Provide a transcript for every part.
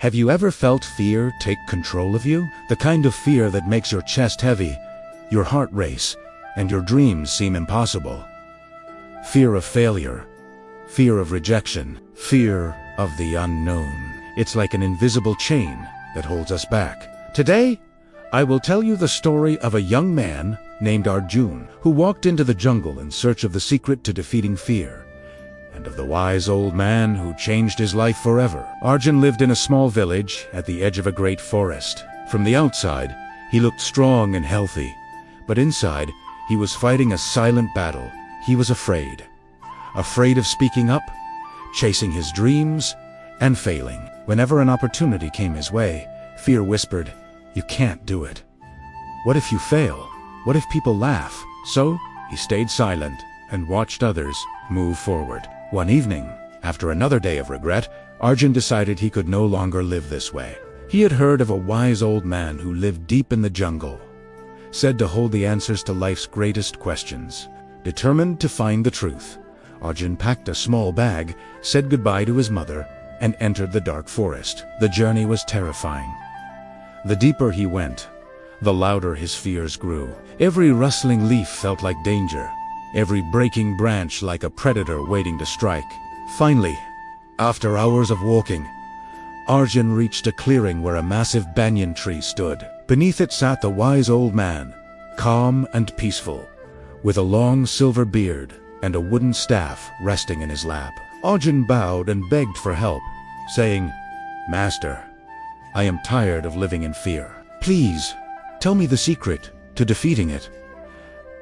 Have you ever felt fear take control of you? The kind of fear that makes your chest heavy, your heart race, and your dreams seem impossible. Fear of failure, fear of rejection, fear of the unknown. It's like an invisible chain that holds us back. Today, I will tell you the story of a young man named Arjun who walked into the jungle in search of the secret to defeating fear, and of the wise old man who changed his life forever. Arjun lived in a small village at the edge of a great forest. From the outside, he looked strong and healthy, but inside, he was fighting a silent battle. He was afraid. Afraid of speaking up, chasing his dreams, and failing. Whenever an opportunity came his way, fear whispered, "You can't do it. What if you fail? What if people laugh?" So, he stayed silent and watched others move forward. One evening, after another day of regret, Arjun decided he could no longer live this way. He had heard of a wise old man who lived deep in the jungle, said to hold the answers to life's greatest questions. Determined to find the truth, Arjun packed a small bag, said goodbye to his mother, and entered the dark forest. The journey was terrifying. The deeper he went, the louder his fears grew. Every rustling leaf felt like danger, every breaking branch like a predator waiting to strike. Finally, after hours of walking, Arjun reached a clearing where a massive banyan tree stood. Beneath it sat the wise old man, calm and peaceful, with a long silver beard and a wooden staff resting in his lap. Arjun bowed and begged for help, saying, "Master, I am tired of living in fear. Please, tell me the secret to defeating it."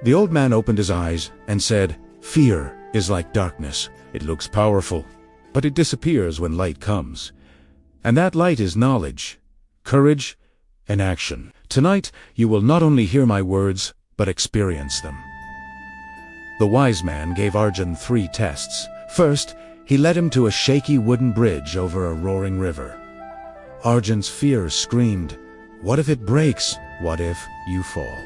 The old man opened his eyes and said, "Fear is like darkness. It looks powerful, but it disappears when light comes. And that light is knowledge, courage, and action. Tonight, you will not only hear my words, but experience them." The wise man gave Arjun 3 tests. First, he led him to a shaky wooden bridge over a roaring river. Arjun's fear screamed, "What if it breaks? What if you fall?"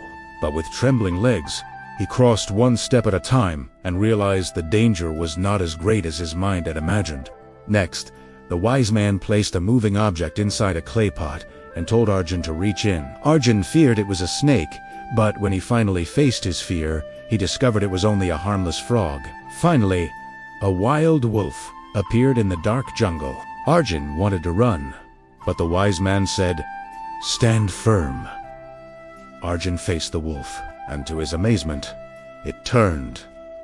But with trembling legs, he crossed one step at a time and realized the danger was not as great as his mind had imagined. Next, the wise man placed a moving object inside a clay pot and told Arjun to reach in. Arjun feared it was a snake, but when he finally faced his fear, he discovered it was only a harmless frog. Finally, a wild wolf appeared in the dark jungle. Arjun wanted to run, but the wise man said, "Stand firm." Arjun faced the wolf, and to his amazement, it turned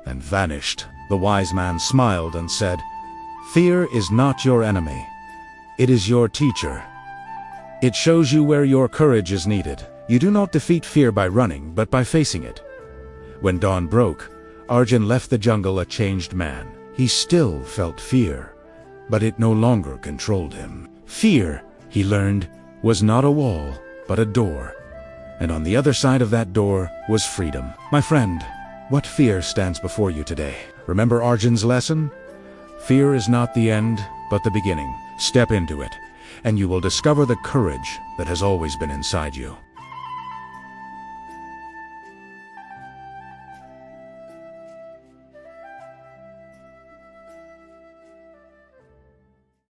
and vanished. The wise man smiled and said, "Fear is not your enemy. It is your teacher. It shows you where your courage is needed. You do not defeat fear by running, but by facing it." When dawn broke, Arjun left the jungle a changed man. He still felt fear, but it no longer controlled him. Fear, he learned, was not a wall, but a door. And on the other side of that door was freedom. My friend, what fear stands before you today? Remember Arjun's lesson? Fear is not the end, but the beginning. Step into it, and you will discover the courage that has always been inside you.